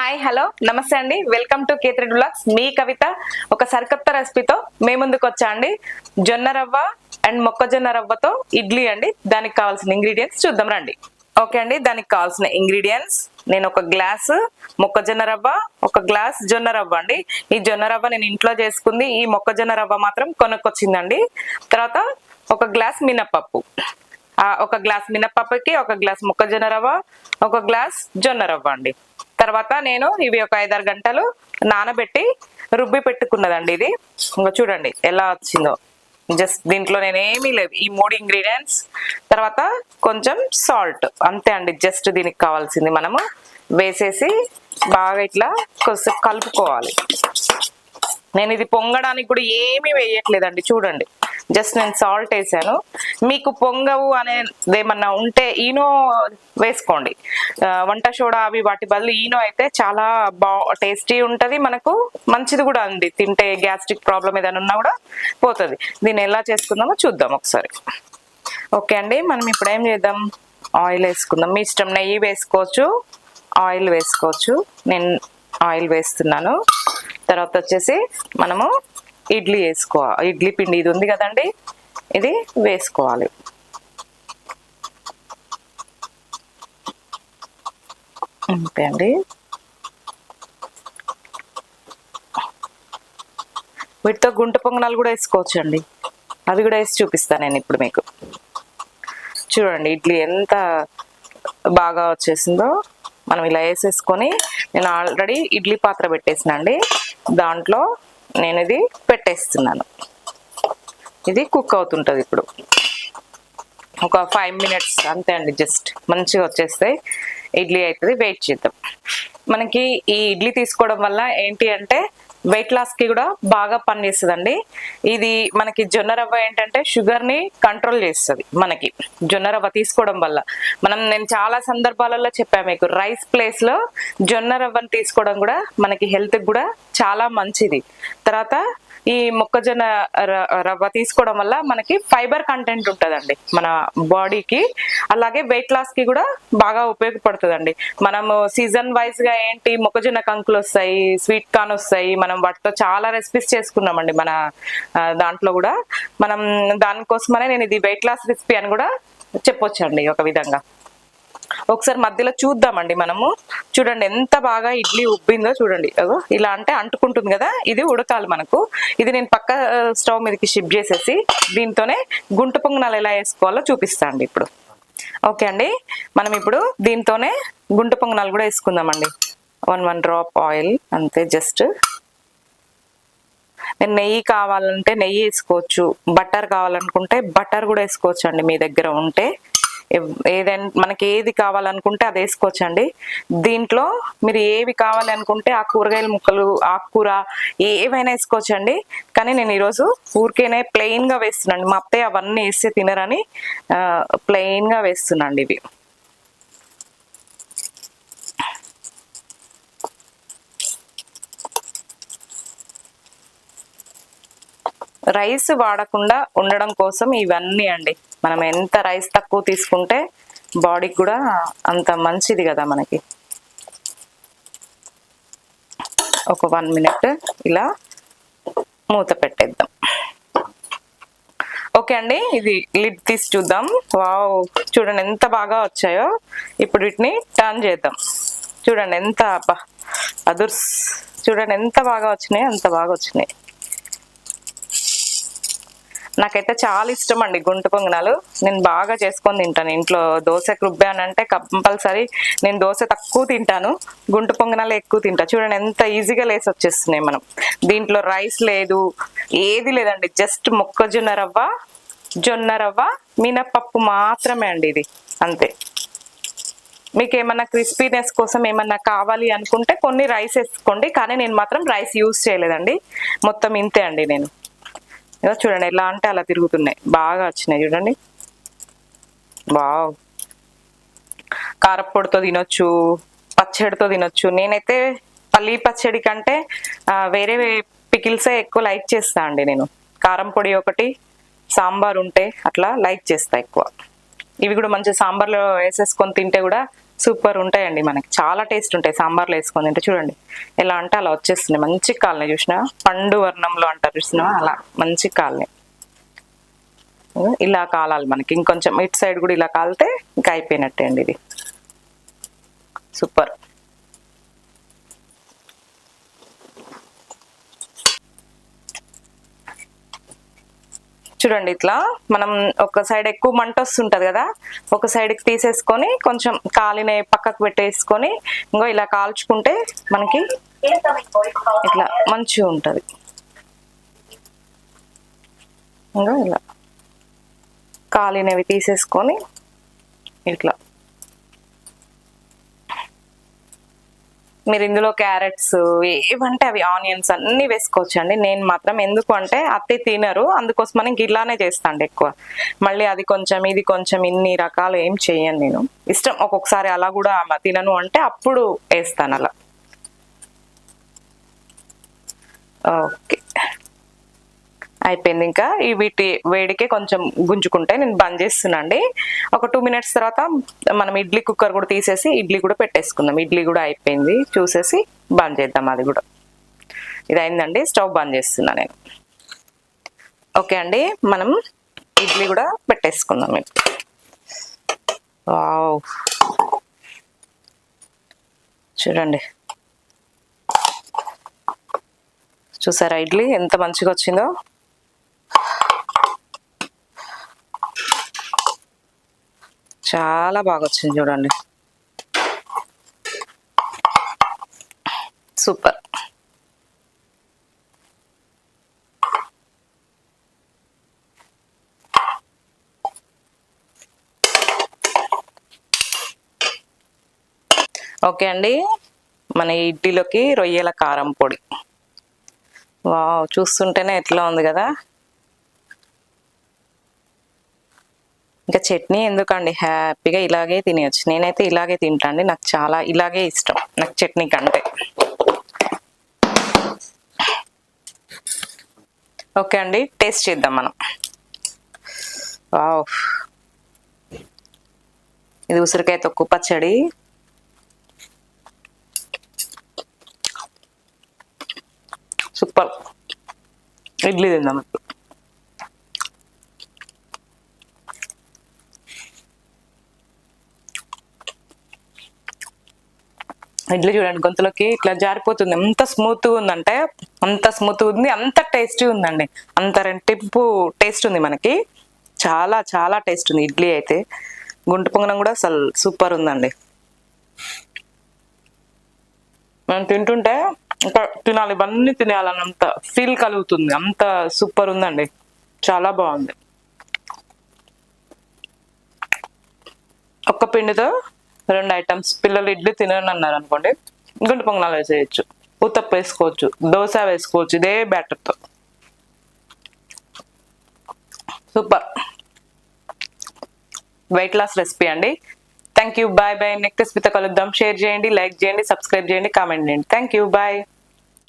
Hi hello నమస్తే అండి, welcome to కేత్రెడ్ blogs. మీ కవిత ఒక సరికొత్త రెసిపీతో మే ముందుకు వచ్చా అండి. జొన్న రవ్వ అండ్ మొక్కజొన్న రవ్వతో ఇడ్లీ అండి. దానికి కావాల్సిన ఇంగ్రీడియంట్స్ చూద్దాం రండి. ఓకే అండి, దానికి కావాల్సిన ఇంగ్రీడియంట్స్ నేను ఒక గ్లాసు మొక్కజొన్న రవ్వ, ఒక గ్లాస్ జొన్న రవ్వ అండి. ఈ జొన్న రవ్వ నేను ఇంట్లో చేసుకుంది, ఈ మొక్కజొన్న రవ్వ మాత్రం కొనుక్కొచ్చిందండి. తర్వాత ఒక గ్లాస్ మినప్పప్పు, ఒక గ్లాస్ మినప్పప్పుకి ఒక గ్లాస్ మొక్కజొన్న రవ్వ, ఒక గ్లాస్ జొన్న రవ్వ అండి. తర్వాత నేను ఇవి ఒక 5-6 గంటలు నానబెట్టి రుబ్బి పెట్టుకున్నదండి. ఇది ఇంకా చూడండి ఎలా వచ్చిందో. జస్ట్ దీంట్లో నేను ఏమీ లేవు, ఈ 3 ఇంగ్రీడియంట్స్, తర్వాత కొంచెం సాల్ట్, అంతే అండి. జస్ట్ దీనికి కావాల్సింది మనము వేసేసి బాగా ఇట్లా కొంచెం కలుపుకోవాలి. నేను ఇది పొంగడానికి కూడా ఏమీ వేయట్లేదండి. చూడండి, జస్ట్ నేను సాల్ట్ వేసాను. మీకు పొంగవు అనేది ఏమన్నా ఉంటే ఈనో వేసుకోండి. వంట సోడా అవి వాటి బదులు ఈనో అయితే చాలా టేస్టీ ఉంటుంది, మనకు మంచిది కూడా అండి. తింటే గ్యాస్ట్రిక్ ప్రాబ్లం ఏదైనా ఉన్నా కూడా పోతుంది. దీన్ని ఎలా చేసుకుందామో చూద్దాం ఒకసారి. ఓకే అండి, మనం ఇప్పుడు ఏం చేద్దాం, ఆయిల్ వేసుకుందాం. మీ ఇష్టం, నెయ్యి వేసుకోవచ్చు, ఆయిల్ వేసుకోవచ్చు. నేను ఆయిల్ వేస్తున్నాను. తర్వాత వచ్చేసి మనము ఇడ్లీ వేసుకోవాలి. ఇడ్లీ పిండి ఇది ఉంది కదండి, ఇది వేసుకోవాలి. అంతే అండి. వీటితో గుంట పొంగనాలు కూడా వేసుకోవచ్చు అండి, అవి కూడా వేసి చూపిస్తాను నేను ఇప్పుడు మీకు. చూడండి ఇడ్లీ ఎంత బాగా వచ్చేసిందో. మనం ఇలా వేసేసుకొని, నేను ఆల్రెడీ ఇడ్లీ పాత్ర పెట్టేసిన అండి, దాంట్లో నేను ఇది పెట్టేస్తున్నాను. ఇది కుక్ అవుతుంటుంది ఇప్పుడు ఒక 5 మినిట్స్ అంతే అండి. జస్ట్ మంచిగా వచ్చేస్తాయి, ఇడ్లీ అవుతుంది. వెయిట్ చేద్దాం. మనకి ఈ ఇడ్లీ తీసుకోవడం వల్ల ఏంటి అంటే వెయిట్ లాస్ కి కూడా బాగా పనిచేస్తుందండి. ఇది మనకి జొన్న రవ్వ ఏంటంటే షుగర్ ని కంట్రోల్ చేస్తుంది. మనకి జొన్న రవ్వ తీసుకోవడం వల్ల నేను చాలా సందర్భాలలో చెప్పాను మీకు, రైస్ ప్లేస్ లో జొన్న రవ్వని తీసుకోవడం కూడా మనకి హెల్త్ కూడా చాలా మంచిది. తర్వాత ఈ మొక్కజొన్న రవ్వ తీసుకోవడం వల్ల మనకి ఫైబర్ కంటెంట్ ఉంటుందండి మన బాడీకి. అలాగే వెయిట్ లాస్ కి కూడా బాగా ఉపయోగపడుతుందండి. మనము సీజన్ వైజ్ గా ఏంటి, మొక్కజొన్న కంకులు వస్తాయి, స్వీట్ కార్న్ వస్తాయి. మనం వాటితో చాలా రెసిపీస్ చేసుకున్నామండి మన దాంట్లో కూడా. మనం దానికోసమనే నేను ఇది వెయిట్ లాస్ రెసిపీ అని కూడా చెప్పొచ్చండి ఒక విధంగా. ఒకసారి మధ్యలో చూద్దామండి మనము. చూడండి ఎంత బాగా ఇడ్లీ ఉబ్బిందో చూడండి. ఇలా అంటే అంటుకుంటుంది కదా, ఇది ఉడకాలి మనకు. ఇది నేను పక్క స్టవ్ మీదకి షిఫ్ట్ చేసేసి దీంతోనే గుంట పొంగనాలు ఎలా వేసుకోవాలో చూపిస్తా అండి ఇప్పుడు. ఓకే అండి, మనం ఇప్పుడు దీంతోనే గుంట పొంగనాలు కూడా వేసుకుందామండి. 1 డ్రాప్ ఆయిల్ అంతే. జస్ట్ నేను నెయ్యి కావాలంటే నెయ్యి వేసుకోవచ్చు, బటర్ కావాలనుకుంటే బటర్ కూడా వేసుకోవచ్చు అండి, మీ దగ్గర ఉంటే. ఏదైనా మనకి ఏది కావాలనుకుంటే అది వేసుకోవచ్చండి. దీంట్లో మీరు ఏవి కావాలి అనుకుంటే ఆ కూరగాయల ముక్కలు, ఆకుకూర ఏవైనా వేసుకోవచ్చండి. కానీ నేను ఈరోజు ఊరికేనే ప్లెయిన్ గా వేస్తున్నాను. మా అత్తయ్య అవన్నీ వేస్తే తినరని ప్లెయిన్ గా వేస్తున్నాండి ఇవి. రైస్ వాడకుండా ఉండడం కోసం ఇవన్నీ అండి. మనం ఎంత రైస్ తక్కువ తీసుకుంటే బాడీకి కూడా అంత మంచిది కదా మనకి. ఒక 1 మినిట్ ఇలా మూత పెట్టేద్దాం. ఓకే అండి, ఇది లిడ్ తీసి చూద్దాం. వావ్, చూడండి ఎంత బాగా వచ్చాయో. ఇప్పుడు వీటిని టర్న్ చేద్దాం. చూడండి ఎంత అదుర్స్, చూడండి ఎంత బాగా వచ్చినాయి, అంత బాగా వచ్చినాయి. నాకైతే చాలా ఇష్టం అండి గుంట పొంగనాలు. నేను బాగా చేసుకొని తింటాను ఇంట్లో. దోశకు రుబ్బానంటే కంపల్సరీ నేను దోశ తక్కువ తింటాను, గుంట పొంగనాలు ఎక్కువ తింటా. చూడండి ఎంత ఈజీగా లేసి వచ్చేస్తున్నాయి. మనం దీంట్లో రైస్ లేదు, ఏది లేదండి. జస్ట్ మొక్కజొన్న రవ్వ, జొన్న రవ్వ, మినపప్పు మాత్రమే అండి ఇది, అంతే. మీకు ఏమన్నా క్రిస్పీనెస్ కోసం ఏమన్నా కావాలి అనుకుంటే కొన్ని రైస్ వేసుకోండి, కానీ నేను మాత్రం రైస్ యూజ్ చేయలేదండి. మొత్తం ఇంతే అండి నేను. చూడండి ఎలా అంటే అలా తిరుగుతున్నాయి, బాగా వచ్చినాయి చూడండి. వావ్, కారప్పొడితో తినొచ్చు, పచ్చడితో తినొచ్చు. నేనైతే పల్లీ పచ్చడి కంటే వేరే పికిల్సే ఎక్కువ లైక్ చేస్తా అండి నేను. కారం పొడి ఒకటి, సాంబార్ ఉంటే అట్లా లైక్ చేస్తా ఎక్కువ. ఇవి కూడా మంచి సాంబార్లో వేసేసుకొని తింటే కూడా సూపర్ ఉంటాయండి, మనకి చాలా టేస్ట్ ఉంటాయి సాంబార్లో వేసుకొని తింటే. చూడండి ఎలా అంటే అలా వచ్చేస్తుంది, మంచి కాలనీ చూసినా, పండు వర్ణంలో అంటారు చూసినా, అలా మంచి కాలనీ. ఇలా కాలాలి మనకి, ఇంకొంచెం ఇటు సైడ్ కూడా ఇలా కాలితే ఇంకా అయిపోయినట్టే అండి ఇది. సూపర్. చూడండి ఇట్లా మనం ఒక సైడ్ ఎక్కువ మంట వస్తుంటది కదా, ఒక సైడ్కి తీసేసుకొని కొంచెం కాలిన పక్కకు పెట్టేసుకొని ఇంకో ఇలా కాల్చుకుంటే మనకి ఇట్లా మంచిగా ఉంటుంది. ఇంకో ఇలా కాలినవి తీసేసుకొని ఇట్లా మీరు ఇందులో క్యారెట్స్ ఏవంటే అవి ఆనియన్స్ అన్ని వేసుకోవచ్చు అండి. నేను మాత్రం ఎందుకు అంటే అత్తే తినరు, అందుకోసమని ఇంక ఇలానే చేస్తాండి ఎక్కువ. మళ్ళీ అది కొంచెం ఇది కొంచెం ఇన్ని రకాలు ఏం చెయ్యను నేను. ఇష్టం ఒక్కొక్కసారి అలా కూడా తినను అంటే అప్పుడు వేస్తాను అలా. ఓకే అయిపోయింది. ఇంకా ఈ వీటి వేడికే కొంచెం గుంజుకుంటే నేను బంద్ చేస్తున్నాండి. ఒక 2 minutes తర్వాత మనం ఇడ్లీ కుక్కర్ కూడా తీసేసి ఇడ్లీ కూడా పెట్టేసుకుందాం. ఇడ్లీ కూడా అయిపోయింది, చూసేసి బంద్ చేద్దాం. అది కూడా ఇది అయిందండి, స్టవ్ బంద్ చేస్తున్నా నేను. ఓకే అండి, మనం ఇడ్లీ కూడా పెట్టేసుకుందాం. వావ్ చూడండి, చూసారా ఇడ్లీ ఎంత మంచిగా వచ్చిందో. చాలా బాగా వచ్చింది చూడండి, సూపర్. ఓకే అండి, మన ఇడ్లీలోకి రొయ్యల కారం పొడి. వావ్ చూస్తుంటేనే ఎట్లా ఉంది కదా. ఇంకా చట్నీ ఎందుకండి, హ్యాపీగా ఇలాగే తినేయచ్చు. నేనైతే ఇలాగే తింటాండి, నాకు చాలా ఇలాగే ఇష్టం, నాకు చట్నీ కంటే. ఓకే అండి, టేస్ట్ చేద్దాం మనం. వావ్ ఇది ఉసిరికాయ తొక్కు పచ్చడి. సూపర్. ఇడ్లీ తిందాం ఇప్పుడు. ఇడ్లీ చూడండి గొంతులోకి ఇట్లా జారిపోతుంది, ఎంత స్మూత్గా ఉందంటే అంత స్మూత్గా ఉంది, అంత టేస్టీ ఉందండి, అంత రెంటింపు టేస్ట్ ఉంది మనకి. చాలా చాలా టేస్ట్ ఉంది ఇడ్లీ అయితే. గుంట పొంగనం కూడా అసలు సూపర్ ఉందండి. మనం తింటుంటే ఇంకా తినాలి, ఇవన్నీ తినాలన్నంత ఫీల్ కలుగుతుంది, అంత సూపర్ ఉందండి, చాలా బాగుంది. ఒక్క పిండితో 2 items. పిల్లలు ఇడ్లీ తినని అన్నారు అనుకోండి, గుంట పొంగనాలు వేసేయచ్చు, ఉత్తప్ప వేసుకోవచ్చు, దోశ వేసుకోవచ్చు ఇదే బ్యాటర్తో. సూపర్ వెయిట్ లాస్ రెసిపీ అండి. Thank you, bye bye. Next రెసిపీతో కలుద్దాం. షేర్ చేయండి, లైక్ చేయండి, సబ్స్క్రైబ్ చేయండి, కామెంట్ చేయండి. Thank you, bye.